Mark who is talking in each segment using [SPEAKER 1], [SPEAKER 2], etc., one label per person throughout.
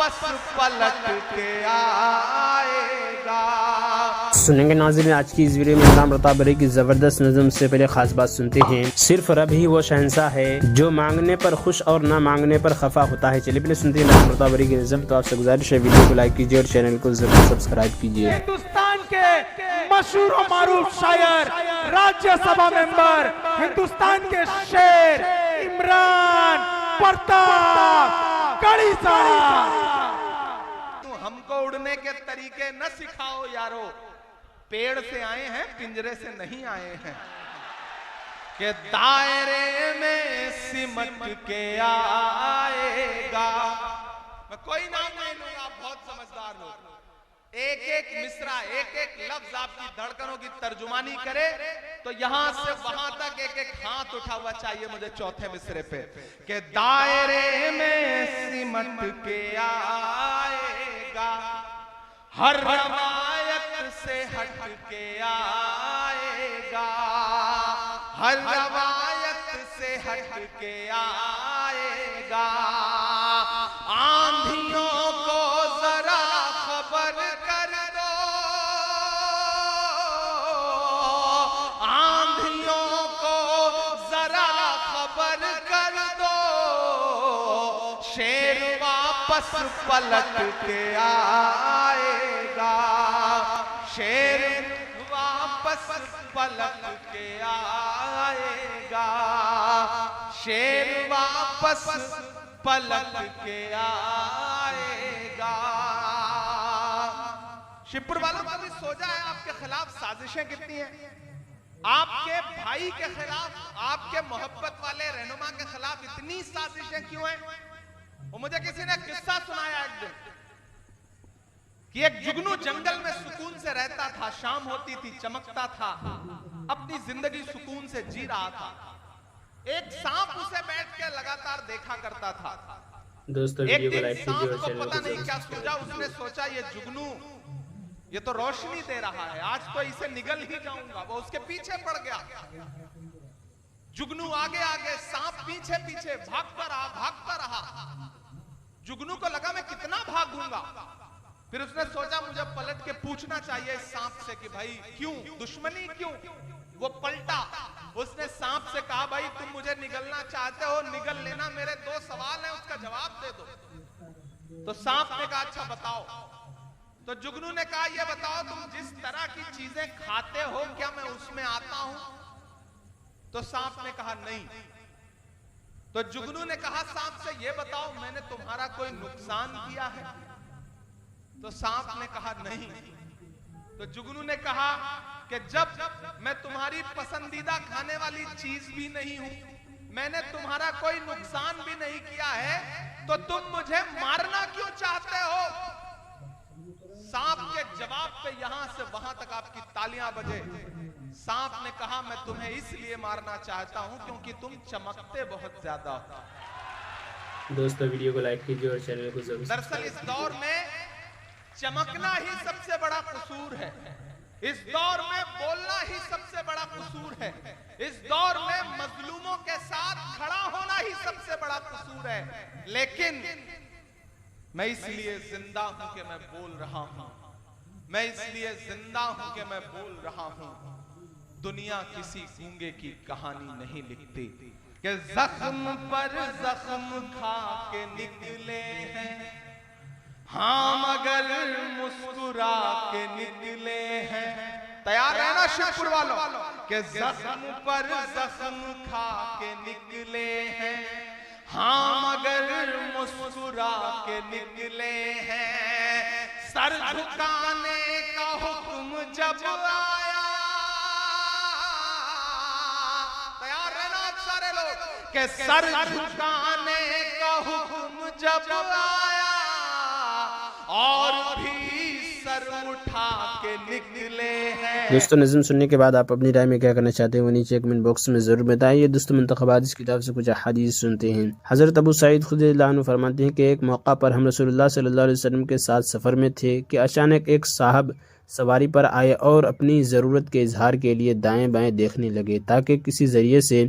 [SPEAKER 1] واپس پلٹ کے آئے گا۔
[SPEAKER 2] سنیں گے ناظرین آج کی اس ویڈیو میں علامہ رطاب بری کی زبردست نظم سے پہلے خاص بات سنتے ہیں۔ صرف رب ہی وہ شہنشاہ ہے جو مانگنے پر خوش اور نہ مانگنے پر خفا ہوتا ہے۔ چلیے پہلے سنتے ہیں علامہ رطاب بری کی نظم۔ تو آپ سے گزارش ہے ویڈیو کو لائک کیجیے اور چینل کو ضرور سبسکرائب کیجیے۔
[SPEAKER 3] ہندوستان کے مشہور و معروف شاعر، راجیہ سبھا ممبر، ہندوستان کے شیر عمران پرتاپ کڑی صاحب۔
[SPEAKER 1] ہم کو اڑنے کے طریقے نہ سکھاؤ یارو، پیڑ سے آئے ہیں پنجرے سے نہیں آئے ہیں، کہ دائرے میں سمٹ کے آئے گا۔ میں کوئی نام نہیں لوں گا، آپ بہت سمجھدار لوگ، ایک ایک مصرع ایک ایک لفظ آپ کی دھڑکنوں کی ترجمانی کرے تو یہاں سے وہاں تک ایک ایک ہاتھ اٹھا ہوا چاہیے مجھے چوتھے مصرے پہ، کہ دائرے میں سمٹ کے آئے گا، ہر روایت سے ہٹ کے آئے گا، ہر روایت سے ہٹ کے آئے گا، آندھیوں کو ذرا خبر کر دو، آندھیوں کو ذرا خبر کر دو، شیر واپس پلٹ کے آئے گا، شیر واپس پلٹ کے آئے گا، شیر واپس پلٹ کے آئے گا۔ شپر والوں کا بھی سوچا ہے آپ کے خلاف سازشیں کتنی ہیں، آپ کے بھائی کے خلاف، آپ کے محبت والے رہنما کے خلاف اتنی سازشیں کیوں ہیں؟ وہ مجھے کسی نے قصہ سنایا ایک دن کہ ایک جگنو جنگل میں سکون سے رہتا تھا، شام ہوتی تھی چمکتا تھا، اپنی زندگی سکون سے جی رہا تھا، ایک سانپ اسے بیٹھ کے لگاتار دیکھا کرتا تھا۔
[SPEAKER 2] دوستو
[SPEAKER 1] ایک
[SPEAKER 2] ویڈیو کو
[SPEAKER 1] دن
[SPEAKER 2] لائک کیجیے
[SPEAKER 1] سانپ
[SPEAKER 2] اور
[SPEAKER 1] کو
[SPEAKER 2] چینل
[SPEAKER 1] پتہ
[SPEAKER 2] کو
[SPEAKER 1] نہیں کیا سوچا، اس نے سوچا یہ جگنو یہ تو روشنی دے رہا ہے، آج تو اسے نگل ہی جاؤں گا، وہ اس کے پیچھے پڑ گیا، جگنو آگے آگے، سانپ پیچھے پیچھے، بھاگتا رہا، جگنو کو لگا میں کتنا بھاگوں گا، پھر اس نے سوچا مجھے پلٹ کے پوچھنا چاہیے اس سانپ سے کہ بھائی کیوں دشمنی کیوں؟ وہ پلٹا، اس نے سانپ سے کہا بھائی تم مجھے نگلنا چاہتے ہو، نگل لینا، میرے دو سوال ہیں اس کا جواب دے دو۔ تو سانپ نے کہا اچھا بتاؤ، تو جگنو نے کہا یہ بتاؤ تم جس طرح کی چیزیں کھاتے ہو کیا میں اس میں آتا ہوں؟ تو سانپ نے کہا نہیں۔ تو جگنو نے کہا سانپ سے یہ بتاؤ میں نے تمہارا کوئی نقصان کیا ہے؟ تو سانپ نے کہا نہیں۔ تو جگنو نے کہا کہ جب میں تمہاری پسندیدہ کھانے والی چیز بھی نہیں ہوں، میں نے تمہارا کوئی نقصان بھی نہیں کیا ہے، تو تم مجھے مارنا کیوں چاہتے ہو؟ سانپ کے جواب پہ یہاں سے وہاں تک آپ کی تالیاں بجے۔ سانپ نے کہا میں تمہیں اس لیے مارنا چاہتا ہوں کیونکہ تم چمکتے بہت زیادہ ہو۔
[SPEAKER 2] دوستو ویڈیو کو لائک کیجیے اور چینل کو ضرور
[SPEAKER 1] دراصل اس دور میں چمکنا ہی سب سے بڑا قصور ہے، اس دور میں بولنا ہی سب سے بڑا قصور ہے، اس دور میں مظلوموں کے ساتھ کھڑا ہونا ہی سب سے بڑا قصور ہے، لیکن میں اس لیے زندہ ہوں کہ میں بول رہا ہوں، میں اس لیے زندہ ہوں کہ میں بول رہا ہوں۔ دنیا کسی گونگے کی کہانی نہیں لکھتی کہ زخم پر زخم کھا کے نکلے ہیں، ہاں مگر مسکرا کے نکلے ہیں۔ تیار رہنا شپر والوں، کہ زخم پر زخم کھا کے نکلے ہیں، ہاں مگر مسکرا کے نکلے ہیں۔ سر جھکانے کا حکم جب آیا، تیار رہنا آپ سارے لوگ، کہ سر جھکانے کا حکم جب آیا اور بھی سر اٹھا کے نکلے ہیں۔
[SPEAKER 2] دوستو نظم سننے کے بعد آپ اپنی رائے میں کیا کرنا چاہتے ہیں وہ نیچے کمنٹ باکس میں ضرور بتائیے۔ دوستو منتخبات اس کتاب سے کچھ احادیث سنتے ہیں۔ حضرت ابو سعید خدری اللہ عنہ فرماتے ہیں کہ ایک موقع پر ہم رسول اللہ صلی اللہ علیہ وسلم کے ساتھ سفر میں تھے کہ اچانک ایک صاحب سواری پر آئے اور اپنی ضرورت کے اظہار کے لیے دائیں بائیں دیکھنے لگے تاکہ کسی ذریعے سے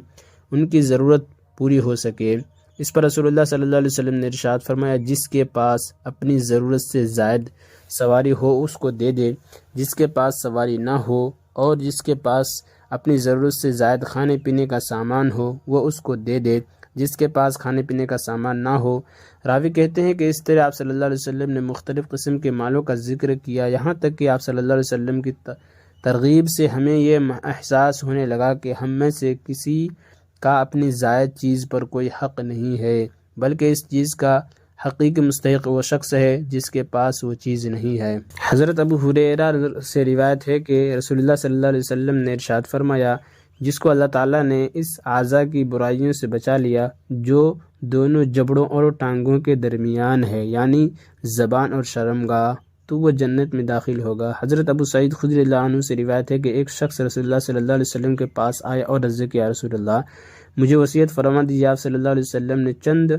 [SPEAKER 2] ان کی ضرورت پوری ہو سکے۔ اس پر رسول اللہ صلی اللہ علیہ وسلم نے ارشاد فرمایا جس کے پاس اپنی ضرورت سے زائد سواری ہو اس کو دے دے، جس کے پاس سواری نہ ہو اور جس کے پاس اپنی ضرورت سے زائد کھانے پینے کا سامان ہو وہ اس کو دے دے، جس کے پاس کھانے پینے کا سامان نہ ہو۔ راوی کہتے ہیں کہ اس طرح آپ صلی اللہ علیہ وسلم نے مختلف قسم کے مالوں کا ذکر کیا، یہاں تک کہ آپ صلی اللہ علیہ وسلم کی ترغیب سے ہمیں یہ احساس ہونے لگا کہ ہم میں سے کسی کا اپنی زائد چیز پر کوئی حق نہیں ہے، بلکہ اس چیز کا حقیقی مستحق وہ شخص ہے جس کے پاس وہ چیز نہیں ہے۔ حضرت ابو ہریرہ سے روایت ہے کہ رسول اللہ صلی اللہ علیہ وسلم نے ارشاد فرمایا جس کو اللہ تعالیٰ نے اس اعضاء کی برائیوں سے بچا لیا جو دونوں جبڑوں اور ٹانگوں کے درمیان ہے، یعنی زبان اور شرمگاہ، تو وہ جنت میں داخل ہوگا۔ حضرت ابو سعید خدری رضی اللہ عنہ سے روایت ہے کہ ایک شخص رسول اللہ صلی اللہ علیہ وسلم کے پاس آیا اور عرض کیا یا رسول اللہ مجھے وصیت فرما دیجیے۔ آپ صلی اللہ علیہ وسلم نے چند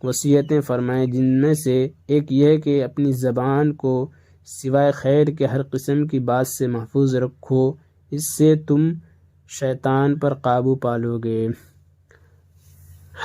[SPEAKER 2] وصیتیں فرمائیں جن میں سے ایک یہ ہے کہ اپنی زبان کو سوائے خیر کے ہر قسم کی بات سے محفوظ رکھو، اس سے تم شیطان پر قابو پالو گے۔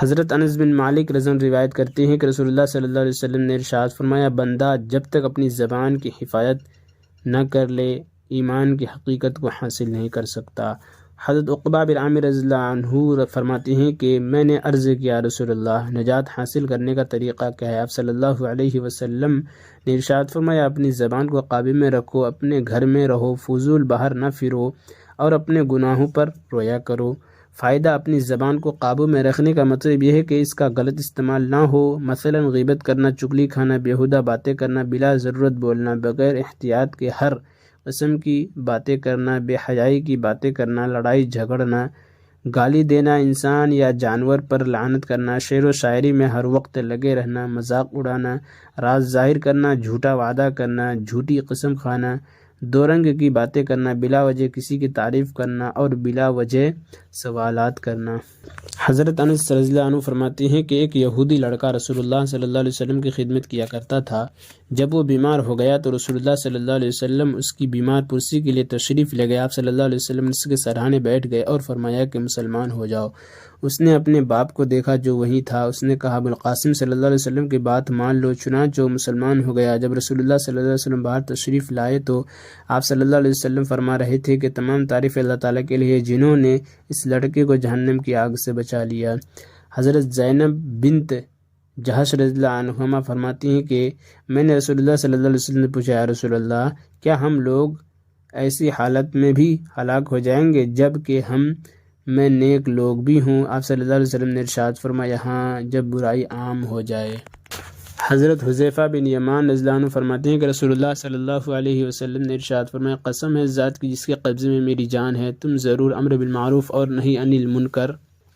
[SPEAKER 2] حضرت انس بن مالک رضی اللہ عنہ روایت کرتے ہیں کہ رسول اللہ صلی اللہ علیہ وسلم نے ارشاد فرمایا بندہ جب تک اپنی زبان کی حفاظت نہ کر لے ایمان کی حقیقت کو حاصل نہیں کر سکتا۔ حضرت عقبہ بن عامر رضی اللہ عنہ فرماتے ہیں کہ میں نے عرض کیا رسول اللہ نجات حاصل کرنے کا طریقہ کیا ہے؟ آپ صلی اللہ علیہ وسلم نے ارشاد فرمایا اپنی زبان کو قابو میں رکھو، اپنے گھر میں رہو، فضول باہر نہ پھرو اور اپنے گناہوں پر رویا کرو۔ فائدہ اپنی زبان کو قابو میں رکھنے کا مطلب یہ ہے کہ اس کا غلط استعمال نہ ہو، مثلا غیبت کرنا، چغلی کھانا، بیہودہ باتیں کرنا، بلا ضرورت بولنا، بغیر احتیاط کے ہر قسم کی باتیں کرنا، بے حیائی کی باتیں کرنا، لڑائی جھگڑنا، گالی دینا، انسان یا جانور پر لعنت کرنا، شعر و شاعری میں ہر وقت لگے رہنا، مذاق اڑانا، راز ظاہر کرنا، جھوٹا وعدہ کرنا، جھوٹی قسم کھانا، دو رنگ کی باتیں کرنا، بلا وجہ کسی کی تعریف کرنا اور بلا وجہ سوالات کرنا۔ حضرت انس رضی اللہ عنہ فرماتے ہیں کہ ایک یہودی لڑکا رسول اللہ صلی اللہ علیہ وسلم کی خدمت کیا کرتا تھا۔ جب وہ بیمار ہو گیا تو رسول اللہ صلی اللہ علیہ وسلم اس کی بیمار پرسی کے لیے تشریف لے گئے۔ آپ صلی اللہ علیہ وسلم اس کے سرہانے بیٹھ گئے اور فرمایا کہ مسلمان ہو جاؤ۔ اس نے اپنے باپ کو دیکھا جو وہیں تھا، اس نے کہا ابوالقاسم صلی اللہ علیہ وسلم کی بات مان لو، چنانچہ وہ مسلمان ہو گیا۔ جب رسول اللہ صلی اللہ علیہ وسلم باہر تشریف لائے تو آپ صلی اللہ علیہ وسلم فرما رہے تھے کہ تمام تعریف اللہ تعالیٰ کے لیے جنہوں نے اس لڑکے کو جہنم کی آگ سے بچا لیا۔ حضرت زینب بنت جہش رضی اللہ عنہما فرماتی ہیں کہ میں نے رسول اللہ صلی اللہ علیہ وسلم سے پوچھا یا رسول اللہ کیا ہم لوگ ایسی حالت میں بھی ہلاک ہو جائیں گے جب کہ ہم میں نیک لوگ بھی ہوں؟ آپ صلی اللہ علیہ وسلم نے ارشاد فرمایا ہاں، جب برائی عام ہو جائے۔ حضرت حذیفہ بن یمان رضی اللہ عنہ فرماتے ہیں کہ رسول اللہ صلی اللہ علیہ وسلم نے ارشاد فرمایا قسم ہے ذات کی جس کے قبضے میں میری جان ہے، تم ضرور امر بالمعروف اور نہی عن المنکر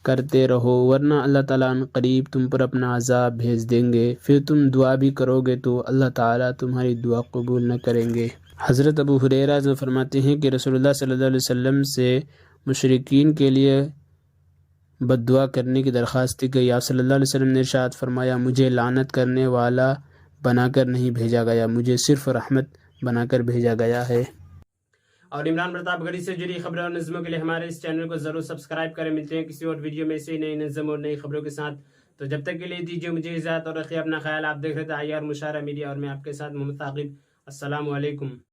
[SPEAKER 2] کرتے رہو، ورنہ اللہ تعالیٰ عنہ قریب تم پر اپنا عذاب بھیج دیں گے، پھر تم دعا بھی کرو گے تو اللہ تعالیٰ تمہاری دعا قبول نہ کریں گے۔ حضرت ابو ہریرہ فرماتے ہیں کہ رسول اللہ صلی اللہ علیہ وسلم سے مشرکین کے لیے بد دعا کرنے کی درخواست کی گئی۔ آپ صلی اللہ علیہ وسلم نے ارشاد فرمایا مجھے لعنت کرنے والا بنا کر نہیں بھیجا گیا، مجھے صرف رحمت بنا کر بھیجا گیا ہے۔ اور عمران پرتاپ گڑھی سے جڑی خبروں اور نظموں کے لیے ہمارے اس چینل کو ضرور سبسکرائب کریں۔ ملتے ہیں کسی اور ویڈیو میں سے نئی نظم اور نئی خبروں کے ساتھ، تو جب تک کے لیے دیجیے مجھے اجازت اور رکھیے اپنا خیال۔ آپ دیکھ رہے تھے IR مشاہرہ میڈیا اور میں آپ کے ساتھ محمد ثاقب۔ السلام علیکم۔